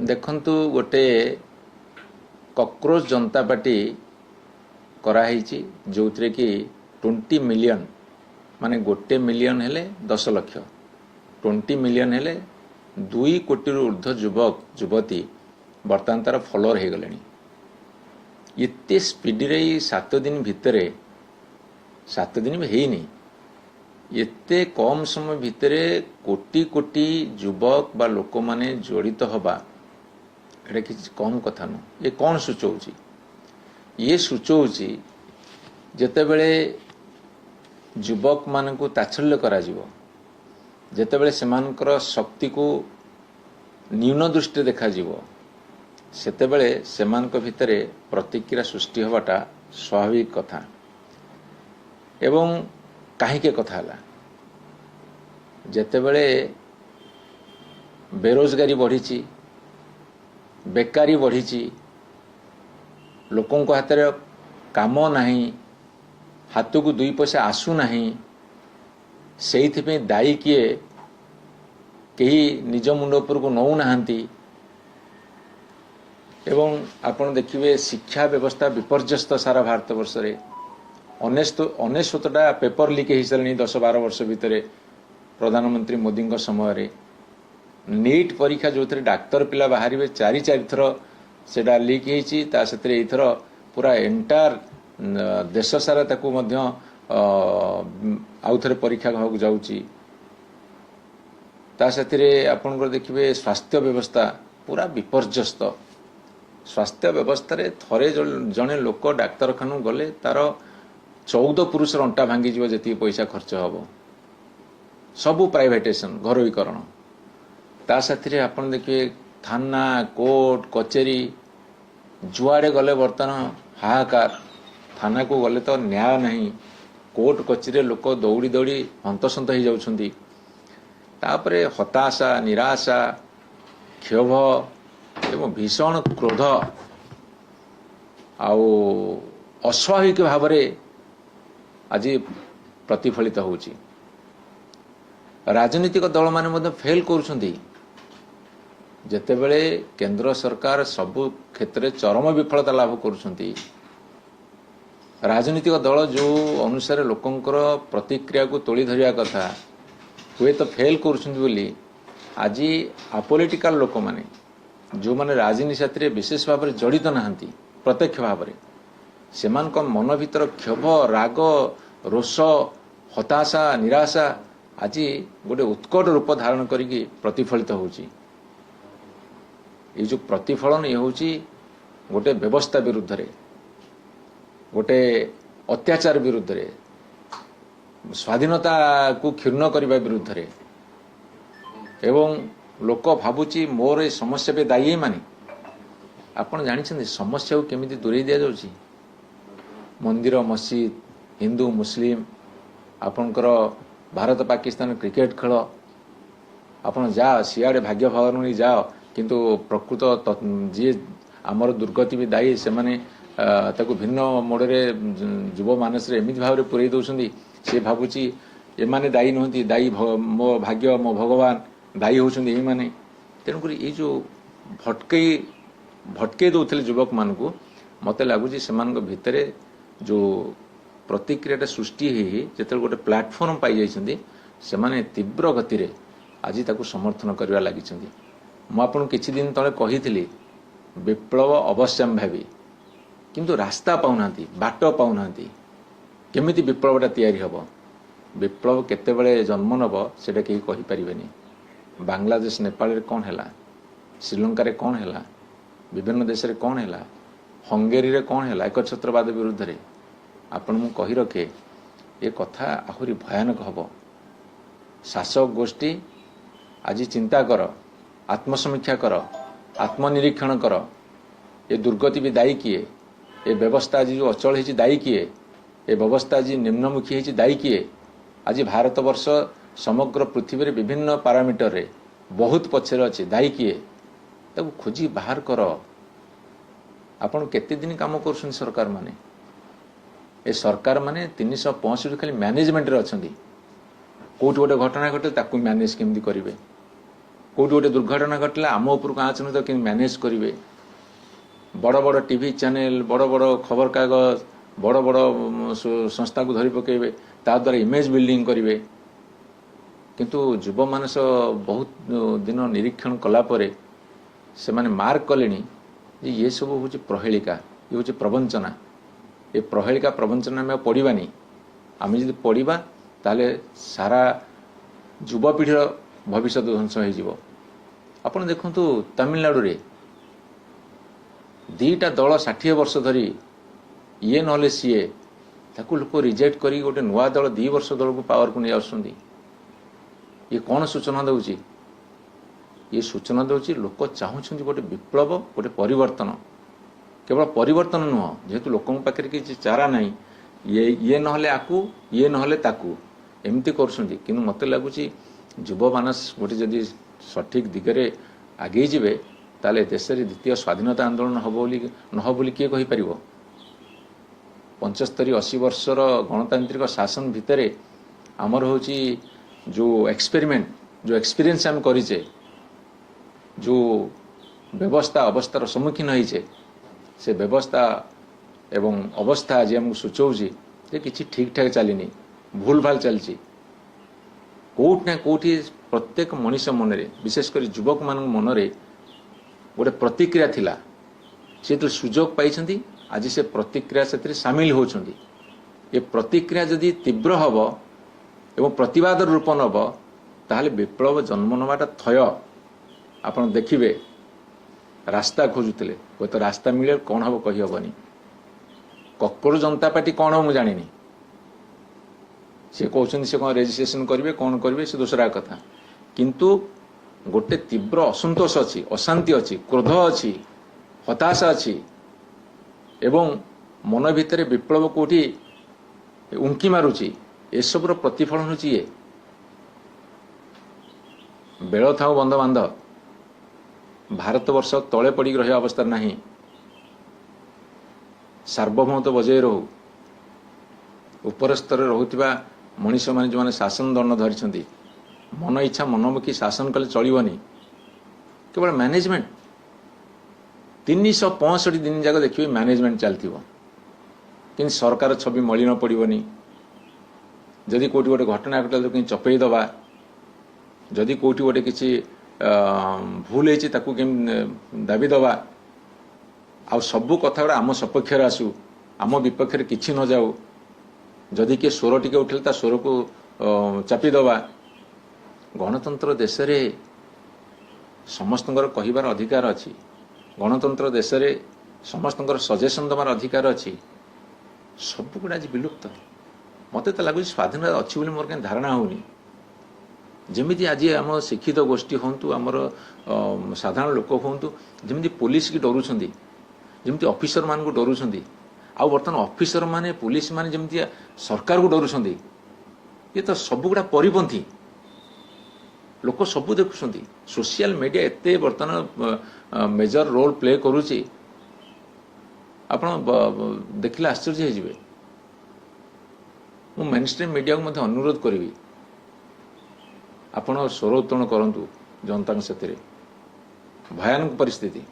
देखंतु गोटे कॉकरोच जनता पार्टी कराई जो थे कि 20 मिलियन माने गोटे मिलियन हेले 10 लाख 20 मिलियन हेले 2 कोटी ऊर्ध्व युवक युवती बर्तमान तार फॉलोअर हो गले एते स्पीड रे 7 दिन भितर 7 दिन भी हैनी एते कम समय भितर कोटी कोटी युवक बा लोक माने जड़ित हवा एटा किसी कम कथा नु ये कौन सूचौची ये सूचौची जेतेबेले युवक मानकु ताच्छल्य करा जीवो जेतेबेले सेमानकर शक्ति को न्यून दृष्टि देखा जीवो सेतेबेले सेमानक भितरे प्रतिक्रिया सृष्टि होवाटा स्वाभाविक कथा एवं काहीके कथा हला जेतेबेले बेरोजगारी बढ़ी बेकारी बढ़ी लोकों हाथ में काम नहीं हाथ को 2 पैसा आसू नहीं से दायी किए कहीं निज मुंड उपर को नौ नहांती एवं आपण देखिए शिक्षा व्यवस्था विपर्यस्त सारा भारत वर्ष रे 19 पेपर लीक हो सारे 10-12 वर्ष भितर प्रधानमंत्री मोदी समय नीट परीक्षा जो थे डाक्तर पिला बाहर 4 थर से लीक होथर पूरा एंटायर देश सारा ताकू आउ थे परीक्षा होगा जाऊँगी आपंकर देखिए स्वास्थ्य व्यवस्था पूरा विपर्यस्त स्वास्थ्य व्यवस्था रे थरे जड़े लोक डाक्तरखाना गले तार 14 पुरुष अंटा भांगी जी पैसा खर्च हम सबू प्राइवेटेशन घरोईकरण ता साथी आपन देखिए थाना कोर्ट कचेरी जुआड़े गले बर्तमान हाहाकार थाना को गले तो न्याय नहीं कोर्ट कचेरी लोक दौड़ी दौड़ी हंतसंत हो जाउछंती तापरे हताशा निराशा क्षोभ एवं भीषण क्रोध आउ अस्वाभाविक भाव आज प्रतिफलित होउची राजनीतिक दल माने फेल करुछंती जेतेबेले केंद्र सरकार सबु क्षेत्र चरम विफलता लाभ करुछंती राजनीतिक दल जो अनुसार लोकंकर प्रतिक्रिया को तोली धरिया कथा हुए तो फेल करुछंती बोली आज आपोलिटिकल लोक माने जो माने राजनीति साथी विशेष भाव में जड़ित नहांती प्रत्यक्ष भाव में सेमान मन भीतर क्षोभ राग रोष हताशा निराशा आज गोटे उत्कट रूप धारण करिकी प्रतिफलित होउची ये जो प्रतिफलन ये होउची गोटे व्यवस्था विरुद्ध रे गोटे अत्याचार विरुद्ध रे स्वाधीनता को क्षुण्ण करने विरुद्ध रे एवं लोक भावुची मोर ए समस्या पे दायी माने आपण जानिछन्ती समस्या को केमिति दूरे दिया जाउची मंदिर मस्जिद हिंदू मुस्लिम आपणकर भारत पाकिस्तान क्रिकेट खेल आपण जाओ सियाड़े भाग्य भवन जाओ किंतु प्रकृत जी आमर दुर्गति भी दायी से माने ताकू भिन्न मोड़े युव मानस एमती भाव में पूरे दौरान सी भावुची एमाने दायी नुहति दायी मो भाग्य मो भगवान दायी होती यही माने तेणुक ये जो भटकई दौले युवक मान को मत लगुच से भितर जो प्रतिक्रिया सृष्टि जो गोटे प्लाटफर्म पाई जाने तीव्र गति रे आज ताकू समर्थन करने लगी मुझे किछि दिन तले कही विप्लव अवश्यम्भावी किंतु रास्ता पाऊना बाट पाऊना केमिति विप्लवटा तैयारी हम विप्लव केतेबेले जन्म नब से कहीं कहीपर बांग्लादेश नेपाल कौन है श्रीलंका रे कौन है विभिन्न देश रे कौन है हंगेरी रे कौन है एकछत्रवाद विरुद्ध रे आपण मु कही रखे ये कथा आहुरी भयानक हम शासक गोष्ठी आज चिंता कर आत्मसमीक्षा कर आत्मनिरीक्षण कर ये दुर्गति भी दायी किए ये व्यवस्था आज जो अचल है दायी किए ये व्यवस्था आज निम्नमुखी है दायी किए आज भारत वर्ष समग्र पृथ्वी रे विभिन्न पारामीटर रे बहुत पछरे अच्छे दायी किए ताकू खोजी बाहर कर आपण केते दिन काम कर सरकार माने ए सरकार माने 365 खाली मैनेजमेंट रे अछंती कोट गोटे घटना घटे ताकू मैनेज केमती करिवे कोटी गोटे दुर्घटना घटला आम उपरको आँच न कि मैनेज करेंगे बड़ बड़ टीवी चैनल बड़ बड़ खबर कागज बड़ बड़ संस्था को धरी पकेबे ता द्वारा इमेज बिल्डिंग करेंगे किंतु युव मानस बहुत दिन निरीक्षण कलापर से माने मार्क कले ये सब हूँ प्रहेलिका ये हूँ प्रवंचना ये प्रहेलिका प्रवंचना आम पढ़ानी आम जब पढ़ा ताले सारा युवपीढ़ीर भविष्य ध्वंस हो आपड़ देखु तमिलनाडु रे दीटा दल 60 वर्ष धरी ये नले सीए ताकू लोक रिजेक्ट करी गोटे नुआ दल 2 वर्ष दल को पावर को नहीं आसुंदी ये कौन सूचना दूची ये सूचना दूची लोक चाहूँ गोटे विप्लव गोटे परिवर्तन केवल परिवर्तन नुह जेहेतु लोकों पाखे किसी चारा ना ये नहले आकू ये नहले ताकू एमती करछुंती किंतु मते लागुची युव मानस गोटे जदि सठिक दिगरे आगे जीवे ताले देश रे द्वितीय स्वाधीनता आंदोलन नह बोली किए कहि परिबो 75-80 वर्षर गणतांत्रिक शासन भितरे आमर होची जो एक्सपेरिमेंट जो एक्सपीरियंस आम करिचे जो व्यवस्था अवस्थार सम्मुखीन होइचे से व्यवस्था एवं अवस्था आज आमको सूचौची जे किछि ठीक ठाक चलिनी भूल भाल चलची कोट ना कोठी प्रत्येक मनुष्य मनरे विशेषकर युवक मान मनरे गोटे प्रतिक्रिया थिला से तो सुजोग पाई आज से प्रतिक्रिया से सामिल होचंदी ये प्रतिक्रिया जदि तीव्र हब एवं प्रतिवाद रूप नब ताहले विप्लव जन्म नवाटा थय आपण देखिबे रास्ता खोजुतले कोई तो रास्ता मिले कौन हम कही हेनी कक्कोर जनता पार्टी कौन हम जानी सी कहते से कौन रेजिस्ट्रेशन करेंगे कौन करेंगे से दूसरा कथा किंतु गोटे तीव्र असंतोष अच्छी अशांति अच्छी क्रोध अच्छी हताशा अच्छी एवं मन भितर विप्लव कोठी उंकी मारुची एसबुर प्रतिफलन होची ये बेल था बंध बांध भारत वर्ष तले पड़ी रहा अवस्था नहीं सार्वभौमत्व बजाय रहू उपर स्तर रोहुतिबा मनीष मैंने जो मैंने शासन दंड धरी मन इच्छा मनमुखी शासन कले चलनी केवल मैनेजमेंट 365 दिन जाक देखिए मैनेजमेंट चलती कि सरकार छवि मलिन पड़ोनी जदि कौटी गोटे घटना घटला कहीं चपई दबा जदि कौटी गोटे किसी भूल होती दाबी दबा आ सबू कथा आम सपक्ष आसू आम विपक्ष किसी न जाऊ जदि किए स्वर टिके उठे ता स्वर को चापी दबा गणतंत्र देश रे समस्त कहिबार अधिकार अच्छी गणतंत्र देश रे समस्त सजेसन दबार अधिकार अच्छी सब गुड़ा आज विलुप्त मत तो लगुच स्वाधीनता अच्छी बोली मोर कहीं धारणा होनी जमी आज आम शिक्षित गोष्ठी हूँ आमर साधारण लोक हूँ जमी पुलिस की डरुंच जमी ऑफिसर मान को डरुंच आउ बर्तमान ऑफिसर माने पुलिस माने जमी सरकार को डरुंच ये तो सब गुड़ा परिपंथी लोक सब देखुं सोशल मीडिया एते बर्तमान मेजर रोल प्ले करुच्ची आपण देखिले आश्चर्य होइजिबे मु मेनस्ट्रीम मीडिया को अनुरोध करी आपण स्वर उत्तोलन करंतु जनता से भयानक परिस्थिति